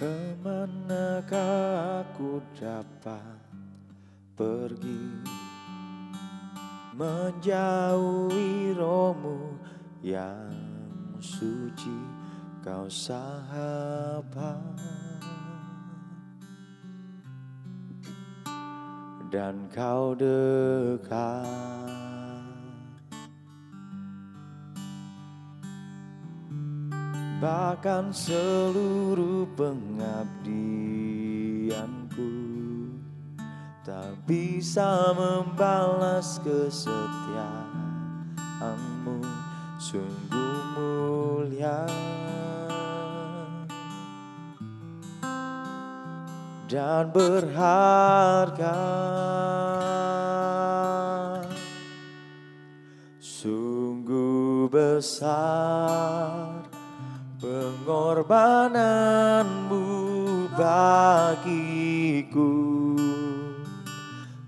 Kemanakah aku dapat pergi menjauhi rohmu yang suci, kau sahabat dan kau dekat. Bahkan seluruh pengabdianku tak bisa membalas kesetiaanmu, sungguh mulia dan berharga. Sungguh besar pengorbananmu bagiku,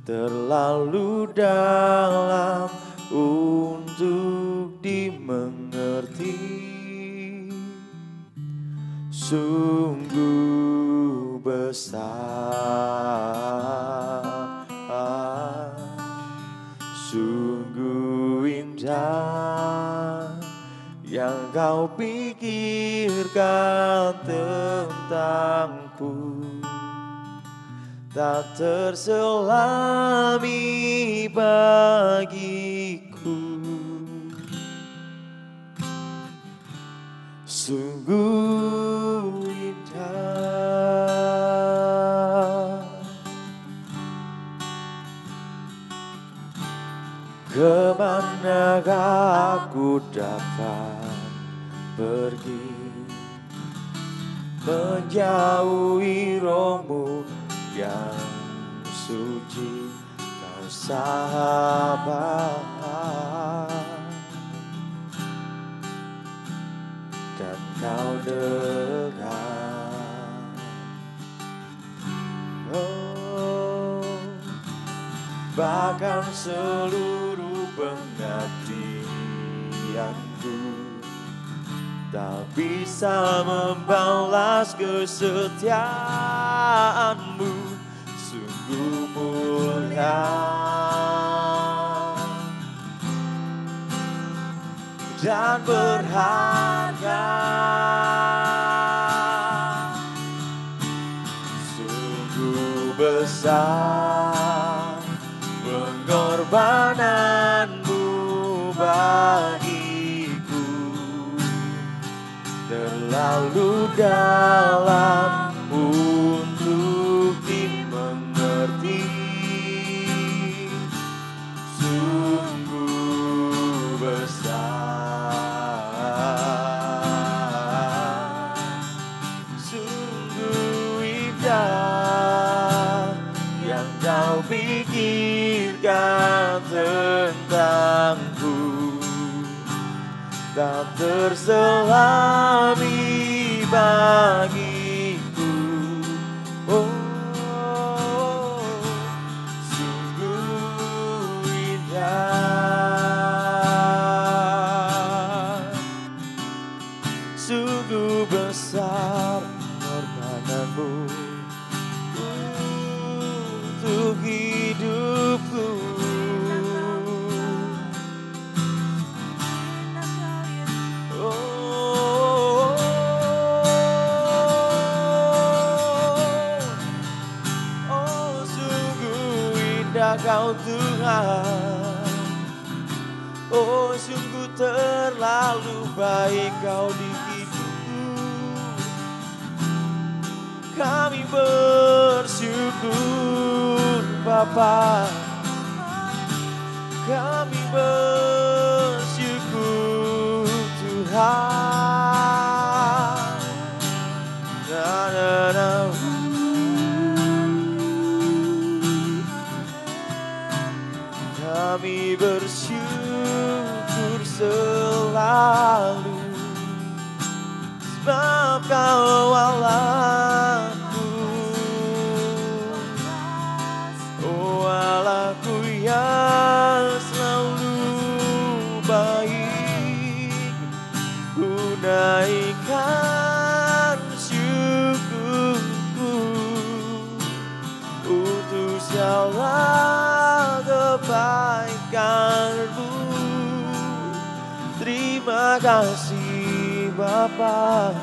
terlalu dalam untuk dimengerti. Sungguh besar, sungguh indah yang kau pikirkan tentangku, tak terselami bagiku. Sungguh indah. Kemanakah aku dapat pergi menjauhi rohmu yang suci, kau sahabat dan kau dekat. Oh, bahkan seluruh pengabdianku tak bisa membalas kesetiaanmu, sungguh mulia dan berharga. Sungguh besar pengorbananmu bagiku, terlalu dalam untuk dimengerti. Sungguh besar, sungguh indah yang kau pikirkan tentangku, tak terselami bagiku. Oh, sungguh indah, sungguh besar pengorbananmu untuk hidupku. Kau Tuhan, oh sungguh terlalu baik kau di hidupku. Kami bersyukur Bapa, kami bersyukur Tuhan. Kami bersyukur selalu, sebab Kau Allahku, oh Allahku yang selalu baik. Ku naikkan syukur Terima kasih Bapa.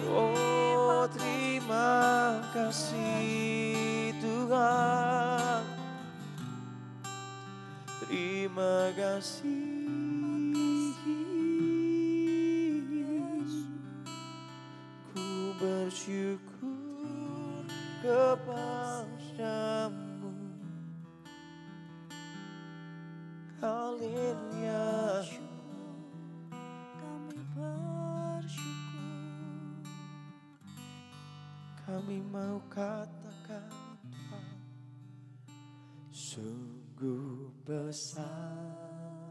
Oh, terima kasih Tuhan. Terima kasih Yesus. Ku bersyukur kepadamu. Haleluya. Kami bersyukur. Kami mau katakan Tuhan, sungguh besar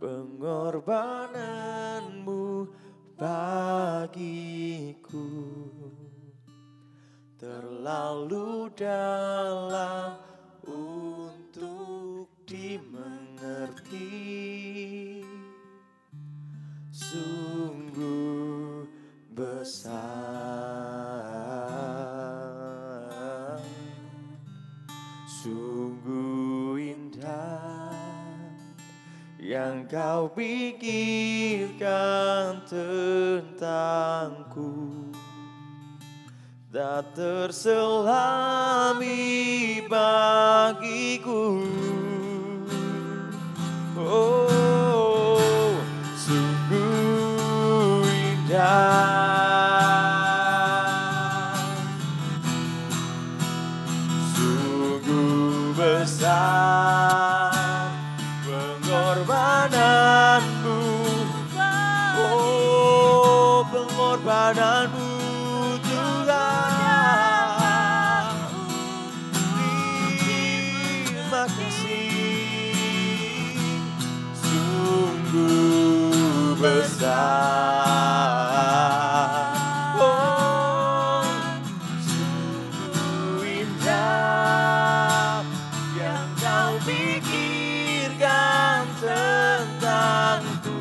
pengorbananmu bagiku, terlalu dalam untuk dimengerti, sungguh besar, sungguh indah yang kau pikirkan tentangku, tak terselami bagiku. Oh, sungguh indah, sungguh besar pengorbananmu. Oh, pengorbananmu Tuhan. Terima kasih, sungguh besar. Oh, sungguh indah yang kau pikirkan tentangku,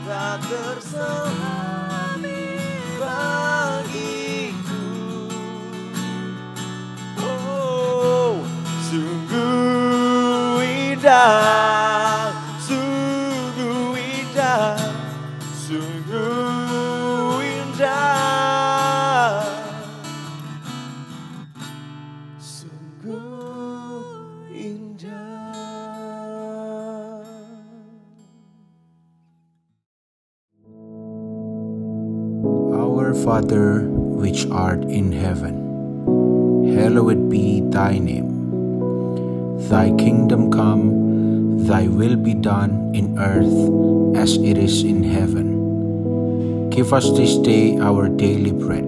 tak terselami bagiku. Oh, sungguh indah, sungguh indah, sungguh indah, sungguh indah. Our Father, which art in heaven, hallowed be thy name. Thy kingdom come, thy will be done in earth as it is in heaven. Give us this day our daily bread,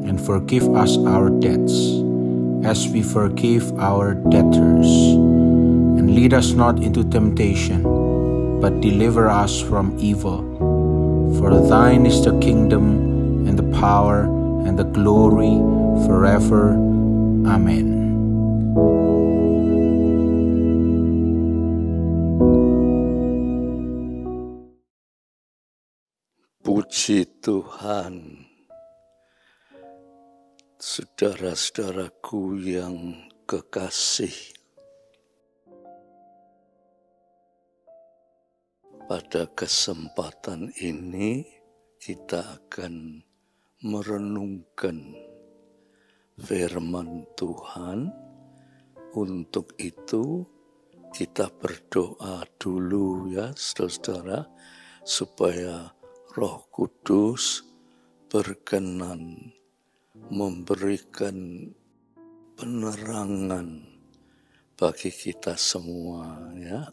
and forgive us our debts, as we forgive our debtors. And lead us not into temptation, but deliver us from evil. For thine is the kingdom, and the power, and the glory, forever. Amen. Puji Tuhan, saudara-saudaraku yang kekasih. Pada kesempatan ini kita akan merenungkan firman Tuhan. Untuk itu kita berdoa dulu ya saudara-saudara, supaya Roh Kudus berkenan memberikan penerangan bagi kita semua ya.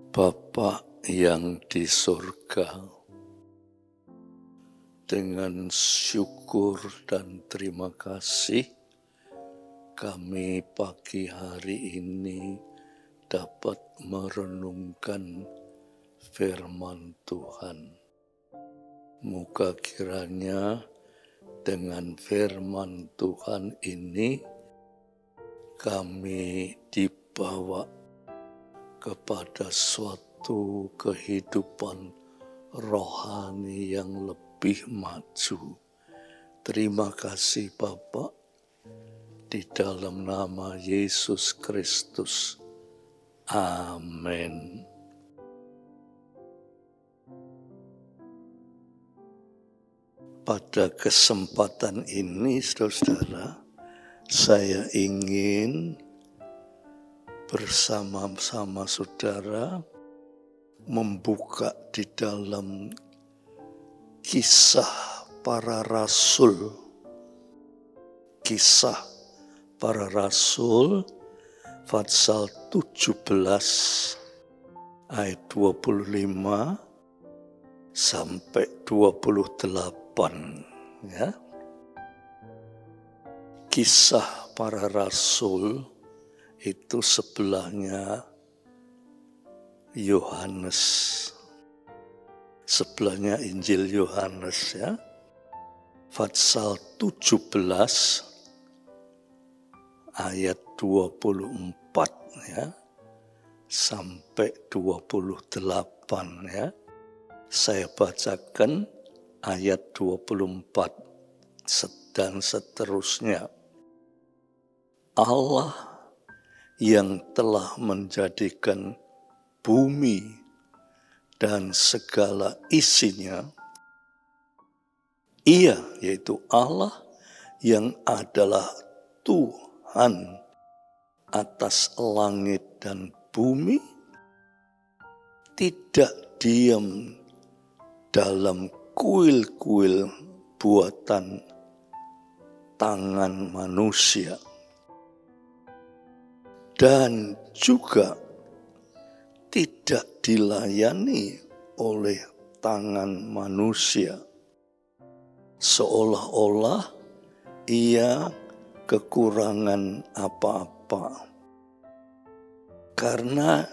Bapa yang di surga, dengan syukur dan terima kasih kami pagi hari ini dapat merenungkan firman Tuhan. Moga kiranya dengan firman Tuhan ini kami dibawa kepada suatu kehidupan rohani yang lebih maju. Terima kasih Bapak. di dalam nama Yesus Kristus. Amin. Pada kesempatan ini, saudara-saudara, saya ingin bersama-sama saudara membuka di dalam Kisah Para Rasul. Kisah Para Rasul pasal 17 ayat 25 sampai 28 ya. Kisah Para Rasul itu sebelahnya Yohanes. Sebelahnya Injil Yohanes ya. Pasal 17 ayat 24 ya sampai 28 ya. Saya bacakan ayat 24 dan seterusnya. Allah yang telah menjadikan bumi dan segala isinya, Ia yaitu Allah yang adalah Tuhan atas langit dan bumi, tidak diam dalam kuil-kuil buatan tangan manusia, dan juga tidak dilayani oleh tangan manusia, seolah-olah Ia kekurangan apa-apa. Karena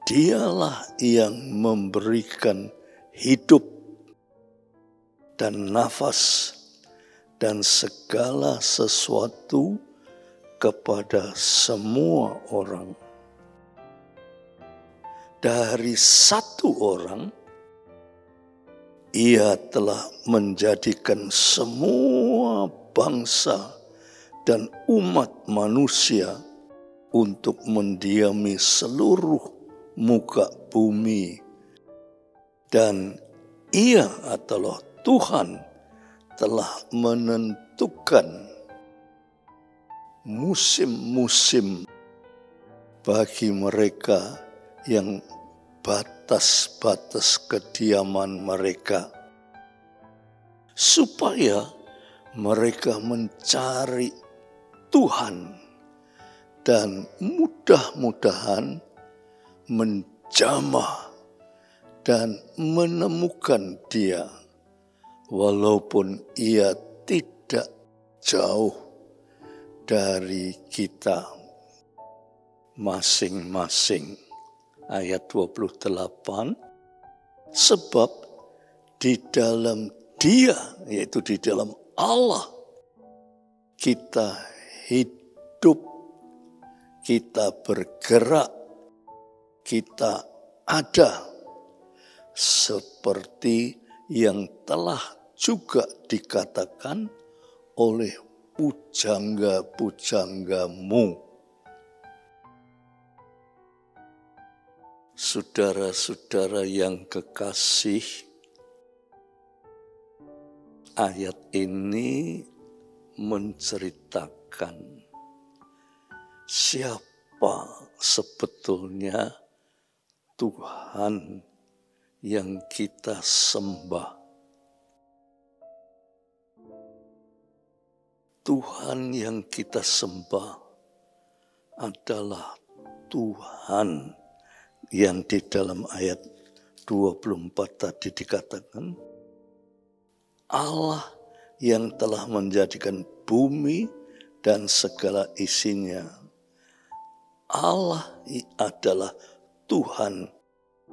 Dialah yang memberikan hidup dan nafas dan segala sesuatu kepada semua orang. Dari satu orang, Ia telah menjadikan semua bangsa dan umat manusia untuk mendiami seluruh muka bumi. Dan Ia adalah Tuhan telah menentukan musim-musim bagi mereka yang batas-batas kediaman mereka, supaya mereka mencari Tuhan dan mudah-mudahan menjamah dan menemukan Dia, walaupun Ia tidak jauh dari kita masing-masing. Ayat 28, sebab di dalam Dia, yaitu di dalam Allah, kita hidup, kita bergerak, kita ada, seperti yang telah juga dikatakan oleh pujangga-pujanggamu. Saudara-saudara yang kekasih, ayat ini menceritakan siapa sebetulnya Tuhan yang kita sembah. Tuhan yang kita sembah adalah Tuhan yang di dalam ayat 24 tadi dikatakan, Allah yang telah menjadikan bumi dan segala isinya. Allah adalah Tuhan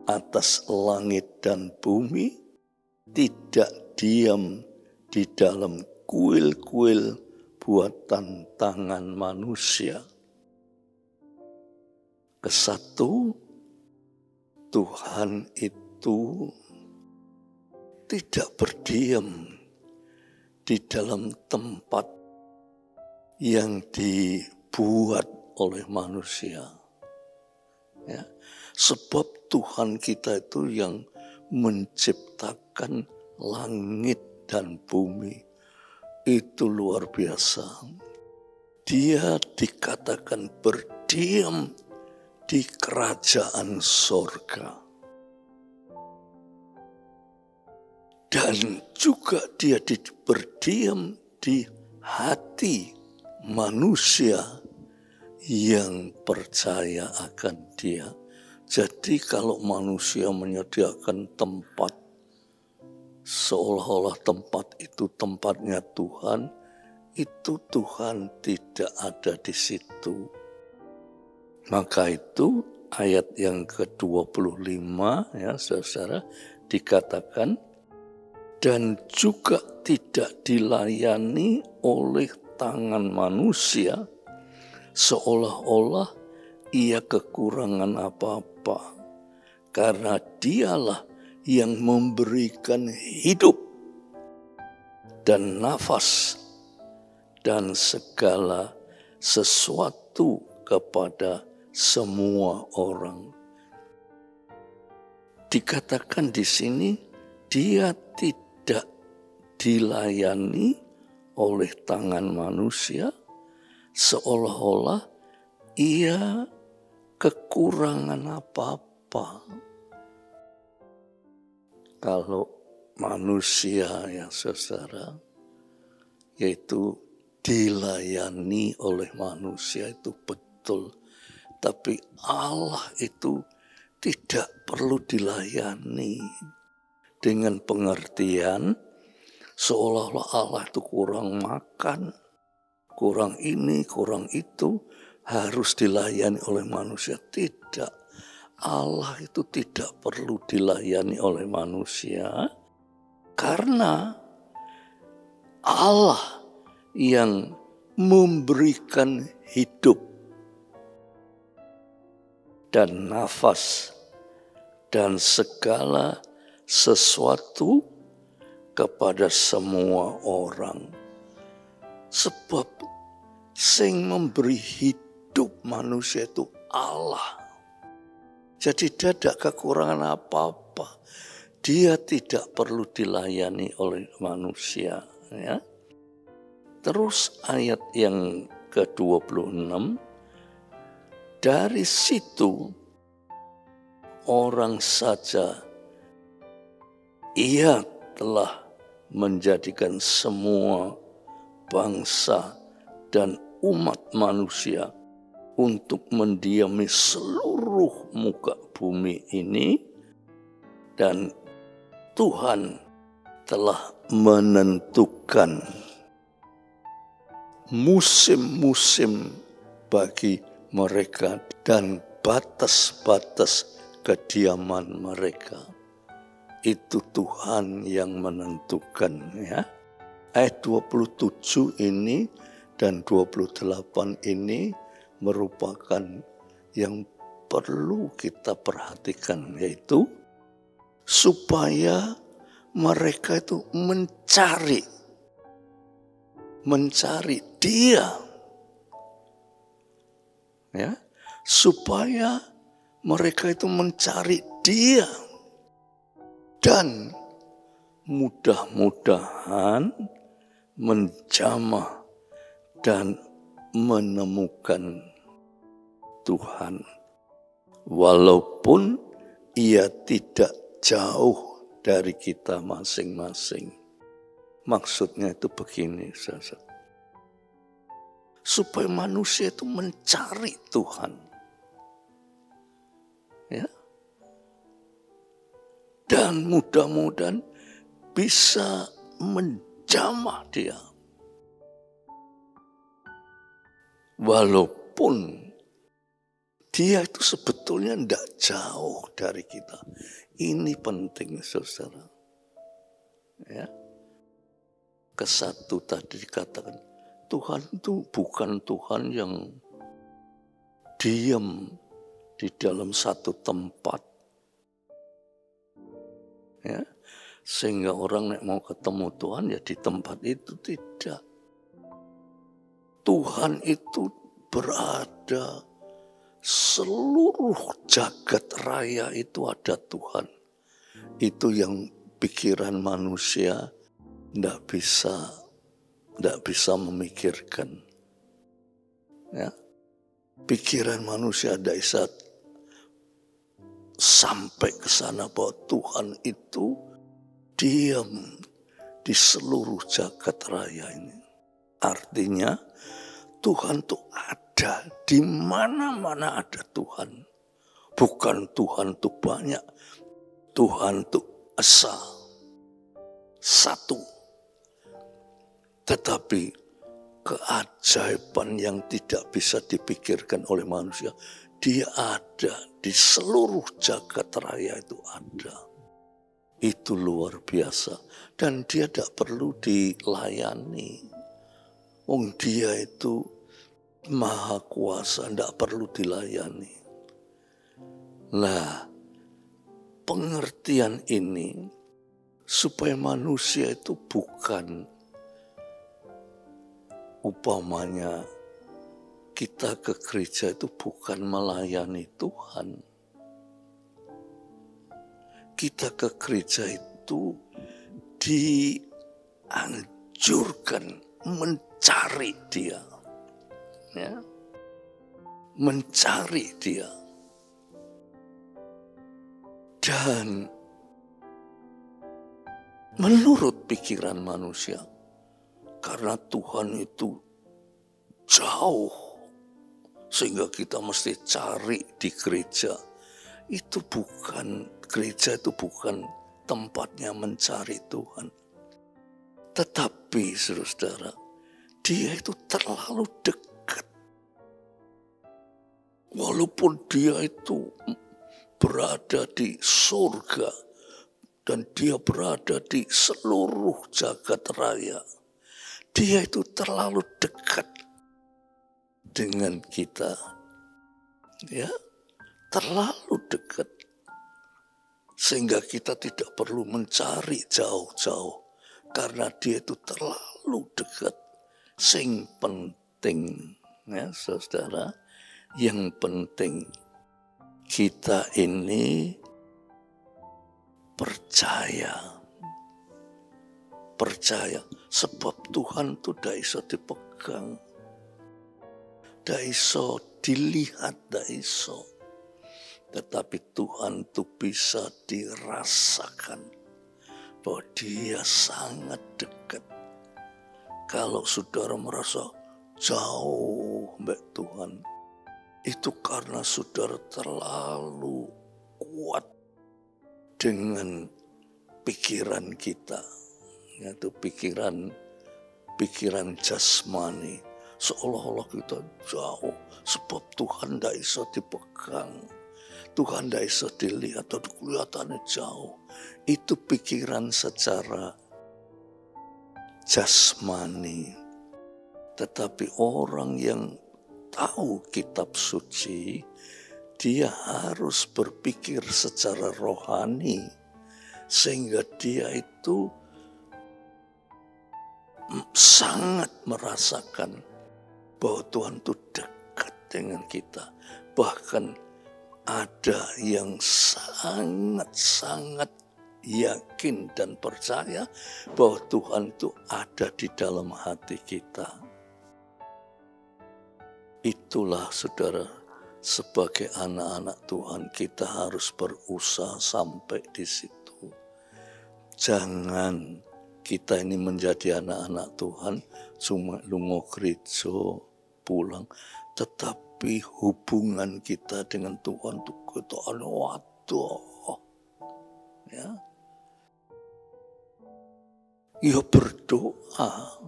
atas langit dan bumi, tidak diam di dalam kuil-kuil buatan tangan manusia. Kesatu, Tuhan itu tidak berdiam di dalam tempat yang dibuat oleh manusia. Ya. Sebab Tuhan kita itu yang menciptakan langit dan bumi. Itu luar biasa. Dia dikatakan berdiam di kerajaan sorga. Dan juga dia berdiam di hati manusia yang percaya akan dia. Jadi kalau manusia menyediakan tempat, seolah-olah tempat itu tempatnya Tuhan, itu Tuhan tidak ada di situ. Maka itu ayat yang ke-25 ya saudara dikatakan, dan juga tidak dilayani oleh tangan manusia, seolah-olah ia kekurangan apa-apa, karena dialah yang memberikan hidup dan nafas dan segala sesuatu kepada semua orang. Dikatakan di sini dia tidak dilayani oleh tangan manusia, seolah-olah ia kekurangan apa-apa. Kalau manusia yang saudara, yaitu dilayani oleh manusia itu betul. Tapi Allah itu tidak perlu dilayani dengan pengertian seolah-olah Allah itu kurang makan, kurang ini, kurang itu, harus dilayani oleh manusia. Tidak. Allah itu tidak perlu dilayani oleh manusia karena Allah yang memberikan hidup dan nafas dan segala sesuatu kepada semua orang. Sebab sing memberi hidup manusia itu Allah. Jadi dia tidak kekurangan apa-apa. Dia tidak perlu dilayani oleh manusia. Ya. Terus ayat yang ke-26. Dari situ orang saja ia telah menjadikan semua bangsa dan umat manusia untuk mendiami seluruh muka bumi ini, dan Tuhan telah menentukan musim-musim bagi mereka dan batas-batas kediaman mereka. Itu Tuhan yang menentukan ya. Ayat 27 ini dan 28 ini merupakan yang perlu kita perhatikan, yaitu supaya mereka itu mencari Dia, ya, supaya mereka itu mencari Dia dan mudah-mudahan menjamah dan menemukan Tuhan, walaupun ia tidak jauh dari kita masing-masing. Maksudnya itu begini, saudara. Supaya manusia itu mencari Tuhan. Ya. Dan mudah-mudahan bisa menjamah Dia. Walaupun Dia itu sebetulnya tidak jauh dari kita. Ini penting, saudara. Ya. Kesatu tadi dikatakan, Tuhan itu bukan Tuhan yang diam di dalam satu tempat. Ya. Sehingga orang yang mau ketemu Tuhan ya di tempat itu, tidak. Tuhan itu berada, seluruh jagat raya itu ada Tuhan. Itu yang pikiran manusia tidak bisa memikirkan. Ya. Pikiran manusia tidak bisa sampai ke sana bahwa Tuhan itu diam di seluruh jagat raya ini. Artinya Tuhan itu ada di mana-mana ada Tuhan. Bukan Tuhan itu banyak, Tuhan itu esa, satu. Tetapi keajaiban yang tidak bisa dipikirkan oleh manusia, dia ada di seluruh jagat raya itu ada. Itu luar biasa. Dan dia tidak perlu dilayani. Dia itu maha kuasa, tidak perlu dilayani. Nah, pengertian ini supaya manusia itu bukan umpamanya kita ke gereja itu bukan melayani Tuhan. Kita ke gereja itu dianjurkan mencari Dia. Ya. Mencari Dia. Dan menurut pikiran manusia, karena Tuhan itu jauh, sehingga kita mesti cari di gereja. Gereja itu bukan tempatnya mencari Tuhan. Tetapi saudara, Dia itu terlalu dekat. Walaupun Dia itu berada di surga dan Dia berada di seluruh jagat raya, Dia itu terlalu dekat dengan kita. Ya, terlalu dekat. Sehingga kita tidak perlu mencari jauh-jauh. Karena Dia itu terlalu dekat. Sing penting, ya saudara, yang penting kita ini percaya. Percaya. Sebab Tuhan itu tidak bisa dipegang. Tidak bisa dilihat, tidak bisa. Tetapi Tuhan itu bisa dirasakan bahwa Dia sangat dekat. Kalau saudara merasa jauh mbak Tuhan, itu karena saudara terlalu kuat dengan pikiran kita, yaitu pikiran jasmani. Seolah-olah kita jauh, sebab Tuhan tidak bisa dipegang. Tuhan tidak bisa dilihat atau kelihatannya jauh. Itu pikiran secara jasmani. Tetapi orang yang tahu kitab suci, dia harus berpikir secara rohani. Sehingga dia itu sangat merasakan bahwa Tuhan itu dekat dengan kita. Bahkan ada yang sangat-sangat yakin dan percaya bahwa Tuhan itu ada di dalam hati kita. Itulah saudara, sebagai anak-anak Tuhan kita harus berusaha sampai di situ. Jangan kita ini menjadi anak-anak Tuhan cuma lungo gereja pulang, tetapi hubungan kita dengan Tuhan itu kita waduh, ya berdoa,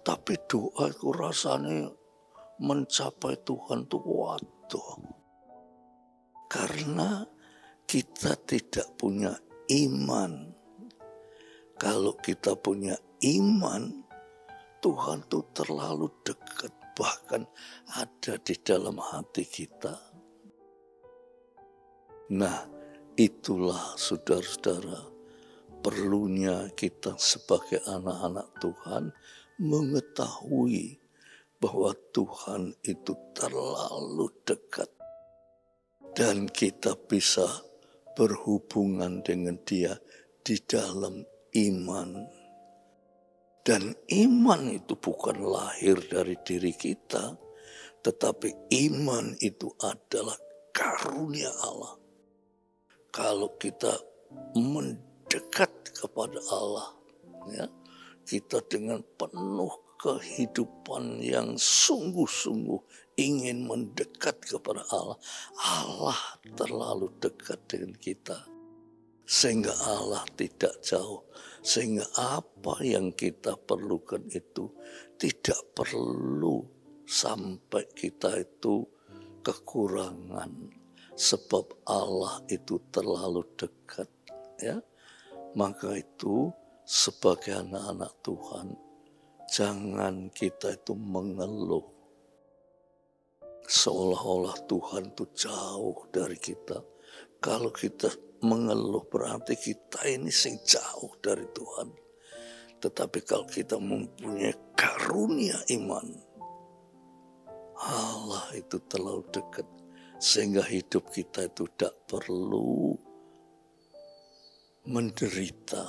tapi doa itu rasanya mencapai Tuhan itu waduh, karena kita tidak punya iman. Kalau kita punya iman, Tuhan itu terlalu dekat, bahkan ada di dalam hati kita. Nah, itulah saudara-saudara, perlunya kita sebagai anak-anak Tuhan mengetahui bahwa Tuhan itu terlalu dekat dan kita bisa berhubungan dengan Dia di dalam iman. Dan iman itu bukan lahir dari diri kita, tetapi iman itu adalah karunia Allah. Kalau kita mendekat kepada Allah, ya, kita dengan penuh kehidupan yang sungguh-sungguh ingin mendekat kepada Allah. Allah terlalu dekat dengan kita. Sehingga Allah tidak jauh. Sehingga apa yang kita perlukan itu tidak perlu sampai kita itu kekurangan. Sebab Allah itu terlalu dekat. Ya. Maka itu sebagai anak-anak Tuhan, jangan kita itu mengeluh. Seolah-olah Tuhan itu jauh dari kita. Kalau kita mengeluh berarti kita ini sing jauh dari Tuhan. Tetapi kalau kita mempunyai karunia iman, Allah itu terlalu dekat. Sehingga hidup kita itu tidak perlu menderita.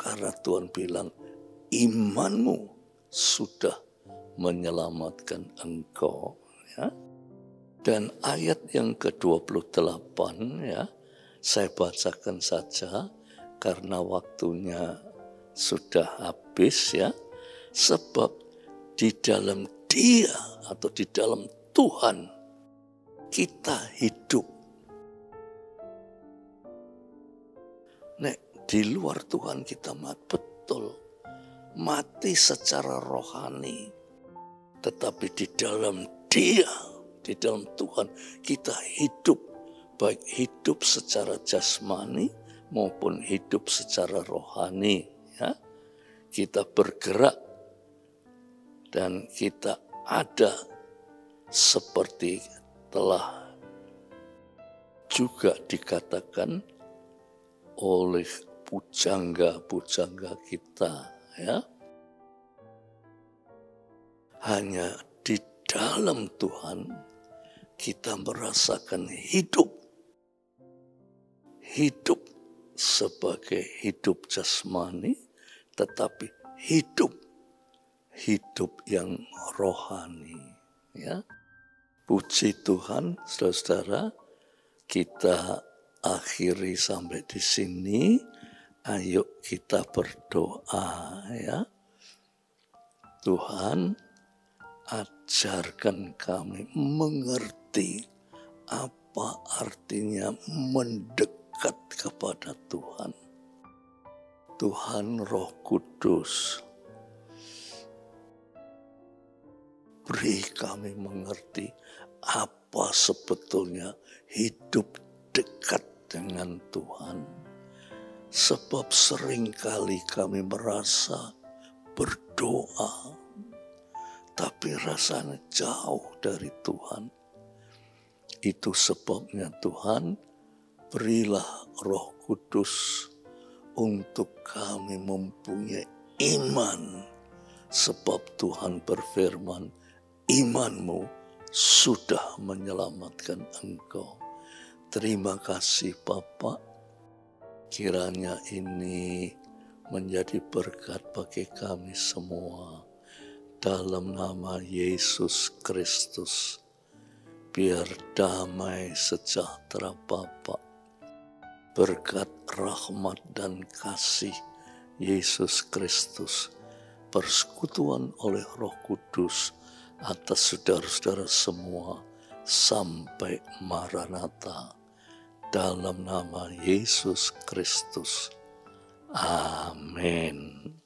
Karena Tuhan bilang, imanmu sudah menyelamatkan engkau. Ya. Dan ayat yang ke-28, ya, saya bacakan saja karena waktunya sudah habis, ya. Sebab di dalam Dia atau di dalam Tuhan kita hidup. Nek di luar Tuhan kita mati secara rohani. Tetapi di dalam Dia, di dalam Tuhan kita hidup. Baik hidup secara jasmani maupun hidup secara rohani. Ya. Kita bergerak dan kita ada seperti telah juga dikatakan oleh pujangga-pujangga kita. Ya. Hanya di dalam Tuhan kita merasakan hidup. Hidup sebagai hidup jasmani, tetapi hidup yang rohani. Ya. Puji Tuhan, saudara-saudara, kita akhiri sampai di sini. Ayo kita berdoa, ya. Tuhan, ajarkan kami mengerti apa artinya mendekat kepada Tuhan. Tuhan Roh Kudus, beri kami mengerti apa sebetulnya hidup dekat dengan Tuhan. Sebab seringkali kami merasa berdoa, tapi rasanya jauh dari Tuhan. Itu sebabnya Tuhan, berilah Roh Kudus untuk kami mempunyai iman. Sebab Tuhan berfirman, imanmu sudah menyelamatkan engkau. Terima kasih Bapak. Kiranya ini menjadi berkat bagi kami semua. Dalam nama Yesus Kristus, biar damai sejahtera Bapa, berkat rahmat dan kasih Yesus Kristus, persekutuan oleh Roh Kudus atas saudara-saudara semua sampai Maranatha. Dalam nama Yesus Kristus. Amin.